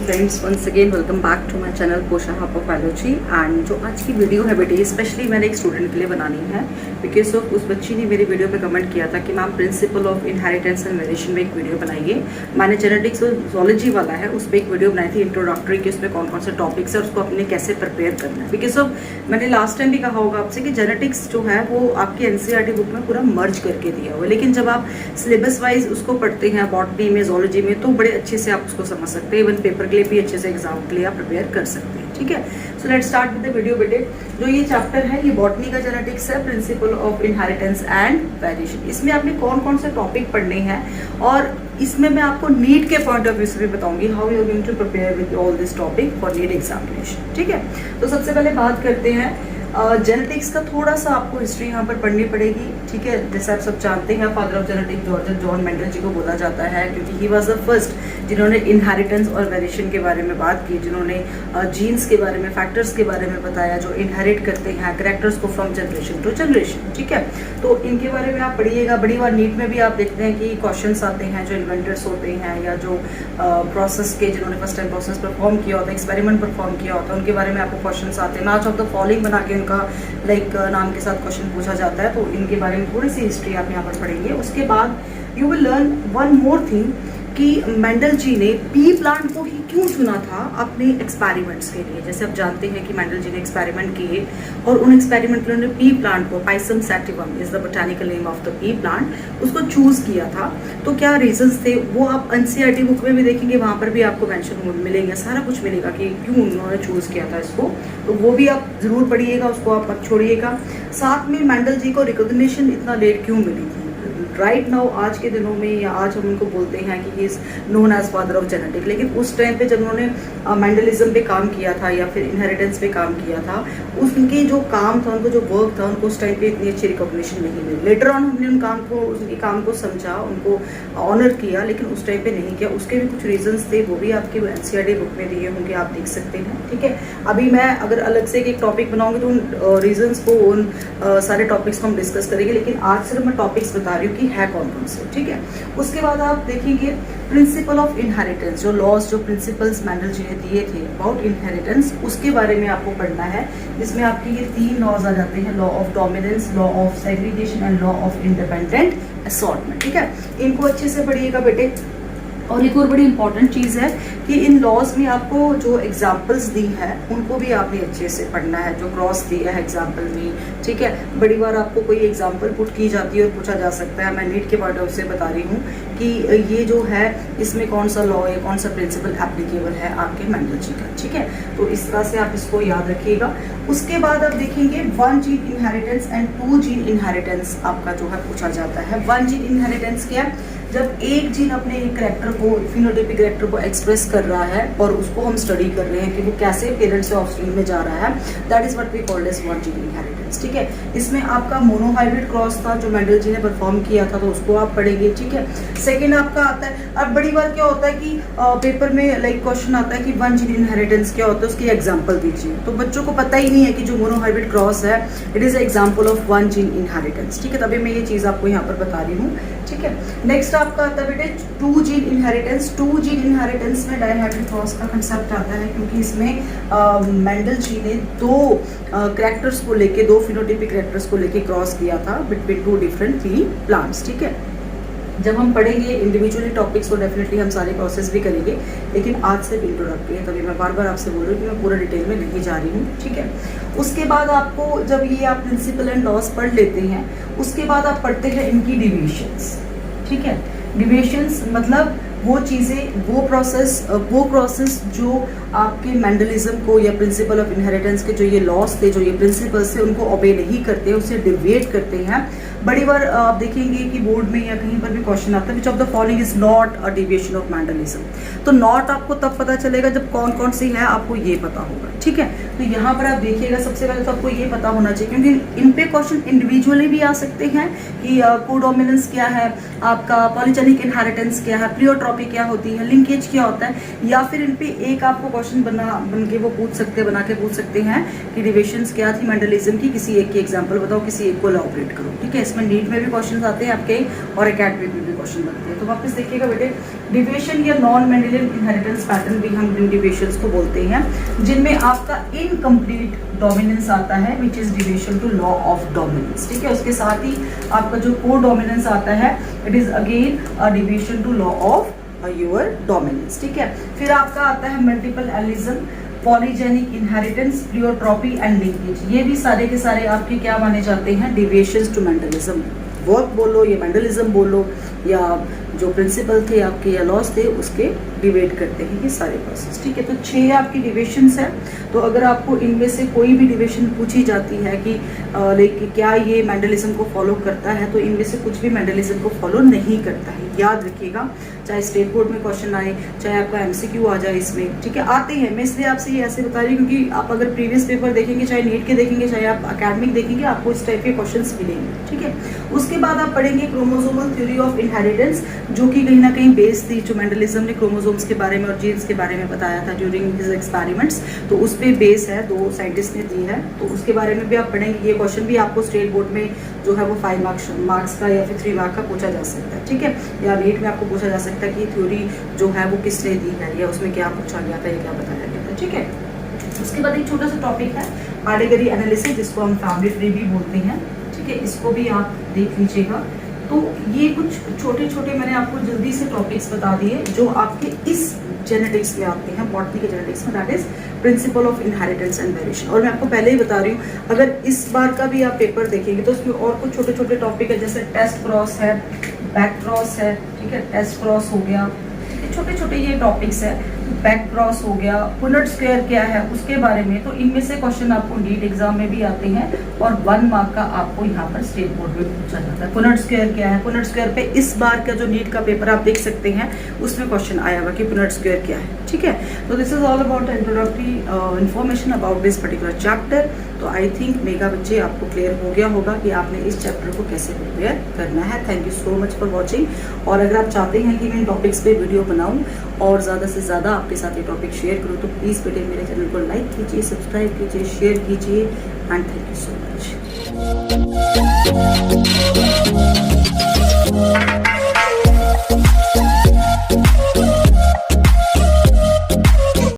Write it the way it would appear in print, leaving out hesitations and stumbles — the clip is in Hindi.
Friends, once again welcome back to my channel Posha biology. And जो आज की वीडियो है बेटे, स्पेशली मैंने एक स्टूडेंट के लिए बनानी है बिकॉज ऑफ उस बच्ची ने मेरी वीडियो पे कमेंट किया था कि ma'am principle of inheritance and variation में एक वीडियो बनाइए। मैंने जेनेटिक्स और जोलॉजी वाला है उस पर एक वीडियो बनाई थी इंट्रोडक्टरी की, उसमें कौन कौन से टॉपिक्स है उसको अपने कैसे प्रिपेयर करना है। बिकॉज ऑफ मैंने लास्ट टाइम भी कहा होगा आपसे कि जेनेटिक्स जो है वो आपकी एनसीईआरटी बुक में पूरा मर्ज करके दिया हुआ है, लेकिन जब आप सिलेबस वाइज उसको पढ़ते हैं बॉटनी में, जोलॉजी में, तो बड़े अच्छे से आप उसको समझ सकते हैं। इवन पेपर के लिए भी अच्छे से एग्जाम के लिए आप प्रिपेयर कर सकते हैं। ठीक है, so let's start with the video बेटे। जो ये चैप्टर है ये बॉटनी का जेनेटिक्स है, principle of inheritance and variation. इसमें आपने कौन कौन से टॉपिक पढ़ने हैं और इसमें मैं आपको नीट के पॉइंट ऑफ व्यू से भी बताऊंगी how you are going to prepare with all this topic for NEET examination. ठीक है, तो सबसे पहले बात करते हैं जेनेटिक्स का। थोड़ा सा आपको हिस्ट्री यहाँ पर पढ़नी पड़ेगी। ठीक है, जैसे आप सब जानते हैं father of genetics John Mendel ji को बोला जाता है, क्योंकि ही वाज द फर्स्ट जिन्होंने इनहेरिटेंस और वेरिएशन के बारे में बात की, जिन्होंने जीन्स के बारे में, फैक्टर्स के बारे में बताया जो इनहेरिट करते हैं कैरेक्टर्स को फ्रॉम जनरेशन टू जनरेशन। ठीक है, तो इनके बारे में आप पढ़िएगा। बड़ी बार नीट में भी आप देखते हैं कि क्वेश्चंस आते हैं जो इन्वेंटर्स होते हैं या जो प्रोसेस के, जिन्होंने फर्स्ट टाइम प्रोसेस परफॉर्म किया होता है, एक्सपेरिमेंट परफॉर्म किया होता है, उनके बारे में आपको क्वेश्चंस आते हैं। मैच ऑफ द फॉलोइंग बना के उनका नाम के साथ क्वेश्चन पूछा जाता है, तो इनके बारे में थोड़ी सी हिस्ट्री आप यहाँ पर पढ़ेंगे। उसके बाद you will learn one more thing कि मेंडल जी ने पी प्लांट को ही क्यों चुना था अपने एक्सपेरिमेंट्स के लिए। जैसे आप जानते हैं कि मेंडल जी ने एक्सपेरिमेंट किए और उन एक्सपेरिमेंट में उन्होंने पी प्लांट को, Pisum sativum is the botanical name of the P plant, उसको चूज किया था। तो क्या रीजंस थे वो आप एनसीईआरटी बुक में भी देखेंगे, वहां पर भी आपको मेंशन मिलेंगे, सारा कुछ मिलेगा कि क्यों उन्होंने चूज किया था इसको। तो वो भी आप जरूर पढ़िएगा, उसको आप मत छोड़िएगा। साथ में मेंडल जी को रिकॉग्निशन इतना लेट क्यों मिली थी राइट नाउ, आज के दिनों में, या आज हम उनको बोलते हैं कि he is known as father of genetic, लेकिन उस टाइम पे जब उन्होंने मेंडलिज्म पे काम किया था या फिर इनहेरिटेंस पे काम किया था, उनके जो काम था, उनको जो वर्क था, उनको उस टाइम पे इतनी अच्छी रिकॉग्निशन नहीं मिली। लेटर ऑन हमने उनके काम को समझा, उनको ऑनर किया, लेकिन उस टाइम पे नहीं किया। उसके भी कुछ रीजंस थे, वो भी आपके एनसीईआरटी बुक में दिए होंगे, आप देख सकते हैं। ठीक है, अभी मैं अगर अलग से एक टॉपिक बनाऊंगी तो उन रीजंस को, उन सारे टॉपिक्स को हम डिस्कस करेंगे, लेकिन आज सिर्फ मैं टॉपिक्स बता रही हूँ कि है कौन कौन से। ठीक है, उसके बाद आप देखेंगे प्रिंसिपल ऑफ इनहेरिटेंस, जो लॉज, जो प्रिंसिपल्स मेंडल जी ने दिए थे अबाउट इनहेरिटेंस, उसके बारे में आपको पढ़ना है। जिसमें आपके ये 3 लॉज आ जाते हैं, law of dominance, law of segregation and law of independent assortment. ठीक है, इनको अच्छे से पढ़िएगा बेटे। और एक और बड़ी इंपॉर्टेंट चीज़ है कि इन लॉज में आपको जो एग्जाम्पल्स दी है उनको भी आपने अच्छे से पढ़ना है, जो क्रॉस दिया है एग्जाम्पल में। ठीक है, बड़ी बार आपको कोई एग्जाम्पल पुट की जाती है और पूछा जा सकता है, मैं नीट के पॉइंट ऑफ से बता रही हूँ कि ये जो है इसमें कौन सा लॉ है, कौन सा प्रिंसिपल एप्लीकेबल है आपके मेंडल जी का। ठीक है, तो इस तरह से आप इसको याद रखिएगा। उसके बाद आप देखेंगे 1 gene inheritance and 2 gene inheritance आपका जो है पूछा जाता है। 1 जीन इनहेरिटेंस क्या है? जब एक जीन अपने एक कैरेक्टर को, फिनोटाइपिक कैरेक्टर को एक्सप्रेस कर रहा है और उसको हम स्टडी कर रहे हैं कि वो कैसे पेरेंट्स से ऑफस्प्रिंग में जा रहा है, that is what we called as 1 gene inheritance. ठीक है, इसमें आपका मोनोहाइब्रिड क्रॉस था जो मेंडल जी ने परफॉर्म किया था, तो उसको आप पढ़ेंगे। ठीक है, सेकेंड आपका आता है, अब बड़ी बार क्या होता है कि पेपर में लाइक क्वेश्चन आता है कि 1 जीन इनहेरिटेंस क्या होता है, उसकी एग्जाम्पल दीजिए। तो बच्चों को पता ही नहीं है कि जो मोनोहाइब्रिड क्रॉस है it is example of 1 gene inheritance. ठीक है, तभी मैं ये चीज आपको यहाँ पर बता रही हूँ। ठीक है, नेक्स्ट आपका आता है बेटे 2 जीन इनहेरिटेंस। 2 जीन इनहेरिटेंस में डायहाइब्रिड क्रॉस का कंसेप्ट आता है, क्योंकि इसमें मेंडल जी ने 2 कैरेक्टर्स को लेके, 2 फिनोटाइपिक कैरेक्टर्स को लेके क्रॉस किया था बिटवीन 2 डिफरेंट पी प्लांट्स। ठीक है, जब हम पढ़ेंगे इंडिविजुअली टॉपिक्स तो डेफिनेटली हम सारे प्रोसेस भी करेंगे, लेकिन आज से इंट्रोडक्टरी है, तभी मैं बार बार आपसे बोल रही हूँ कि मैं पूरा डिटेल में नहीं जा रही हूँ। ठीक है, उसके बाद आपको जब ये आप प्रिंसिपल एंड लॉज पढ़ लेते हैं, उसके बाद आप पढ़ते हैं इनकी डिविएशंस। ठीक है, डिविएशंस मतलब वो चीज़ें, वो प्रोसेस जो आपके मेंडलिज्म को या प्रिंसिपल ऑफ इनहेरिटेंस के जो ये लॉस थे, जो ये प्रिंसिपल्स थे, उनको ओबे नहीं करते, उसे डिविएट करते हैं। बड़ी बार आप देखेंगे कि बोर्ड में या कहीं पर भी क्वेश्चन आता है which of the following is not a deviation of Mendelism. तो नॉट आपको तब पता चलेगा जब कौन कौन सी है आपको ये पता होगा। ठीक है, तो यहाँ पर आप देखिएगा, सबसे पहले तो आपको ये पता होना चाहिए, क्योंकि इन पे क्वेश्चन इंडिविजुअली भी आ सकते हैं कि कोडोमिनेंस क्या है आपका, पॉलीजेनिक इनहेरिटेंस क्या है, प्लियोट्रॉपी क्या होती है, लिंकेज क्या होता है, या फिर इन पे एक आपको क्वेश्चन बन के वो बना के पूछ सकते हैं कि डिविएशंस क्या थी मेंडलिज्म की, किसी एक की एग्जांपल बताओ, किसी एक को एलैबोरेट करो। ठीक है, इसमें नीट में भी क्वेश्चन आते हैं आपके और एकेडमिक में भी क्वेश्चन बनते हैं। तो वापस देखिएगा बेटे, डिविएशन या नॉन मेंडेलियन इनहेरिटेंस पैटर्न भी हम इन डिविएशंस को बोलते हैं, जिनमें आपका इनकम्प्लीट डोमिनेंस आता है which is deviation to law of dominance. ठीक है, उसके साथ ही आपका जो को डोमिनेंस आता है it is again a deviation to law of your dominance. ठीक है, फिर आपका आता है multiple allelism, polygenic inheritance, pleiotropy and linkage. ये भी सारे के सारे आपके क्या माने जाते हैं, डिविएशंस टू मेंडलिज्म। वर्क बोलो या मेंडलिज्म बोलो या जो प्रिंसिपल थे आपके या लॉस थे उसके डिवेट करते हैं ये सारे प्रोसेस। ठीक है, तो 6 आपकी डिविएशंस है। तो अगर आपको इनमें से कोई भी डिविएशन पूछी जाती है कि लेकिन क्या ये मेंडलिज्म को फॉलो करता है, तो इनमें से कुछ भी मेंडलिज्म को फॉलो नहीं करता है, याद रखिएगा। चाहे स्टेट बोर्ड में क्वेश्चन आए, चाहे आपका MCQ आ जाए इसमें, ठीक है, आते हैं। मैं इसलिए आपसे ये ऐसे बता रही हूँ क्योंकि आप अगर प्रीवियस पेपर देखेंगे, चाहे नीट के देखेंगे, चाहे आप अकेडमिक देखेंगे, आपको इस टाइप के क्वेश्चंस मिलेंगे। ठीक है, उसके बाद आप पढ़ेंगे क्रोमोसोमल थ्योरी ऑफ इनहेरिटेंस, जो कि कहीं ना कहीं बेस थी, जो मेंडलिज्म ने क्रोमोसोम्स के बारे में और जीन्स के बारे में बताया था ड्यूरिंग हिज एक्सपेरिमेंट्स, तो उस पर बेस है, 2 साइंटिस्ट ने दी है, तो उसके बारे में भी आप पढ़ेंगे। ये क्वेश्चन भी आपको स्टेट बोर्ड में जो है वो 5 मार्क्स का या फिर 3 मार्क का पूछा जा सकता है। ठीक है, या नीट में आपको पूछा जा सकता है कि थ्योरी जो है वो किसने दी है या उसमें क्या पूछा गया था या क्या बताया गया था। ठीक है, उसके बाद एक छोटा सा टॉपिक है पैडिग्री एनालिसिस, जिसको हम फैमिली ट्री भी बोलते हैं। ठीक है, इसको भी आप देख लीजिएगा। तो ये कुछ छोटे छोटे मैंने आपको जल्दी से टॉपिक्स बता दिए जो आपके इस जेनेटिक्स में आते हैं, बॉटनी के जेनेटिक्स में, that is principle of inheritance and variation. और मैं आपको पहले ही बता रही हूँ, अगर इस बार का भी आप पेपर देखेंगे तो उसमें और कुछ छोटे छोटे टॉपिक है, जैसे टेस्ट क्रॉस है, बैक क्रॉस है। ठीक है, टेस्ट क्रॉस हो गया, छोटे छोटे ये टॉपिक्स है। बैक क्रॉस हो गया, पुनट स्क्वायर क्या है उसके बारे में, तो इनमें से क्वेश्चन आपको नीट एग्जाम में भी आते हैं और 1 मार्क का आपको यहाँ पर स्टेट बोर्ड में पूछा जाता है। पुनट स्क्वायर क्या है, पुनट स्क्वायर पे इस बार का जो नीट का पेपर आप देख सकते हैं उसमें क्वेश्चन आया हुआ कि पुनट स्क्वायर क्या है। ठीक है, तो this is all about introductory information about this particular chapter. तो आई थिंक मेगा बच्चे आपको क्लियर हो गया होगा कि आपने इस चैप्टर को कैसे प्रिपेयर करना है। Thank you so much for watching. और अगर आप चाहते हैं कि मैं इन टॉपिक्स पे वीडियो बनाऊं और ज़्यादा से ज़्यादा आपके साथ ये टॉपिक शेयर करूं, तो प्लीज़ बेटे मेरे चैनल को लाइक कीजिए, सब्सक्राइब कीजिए, शेयर कीजिए and thank you so much.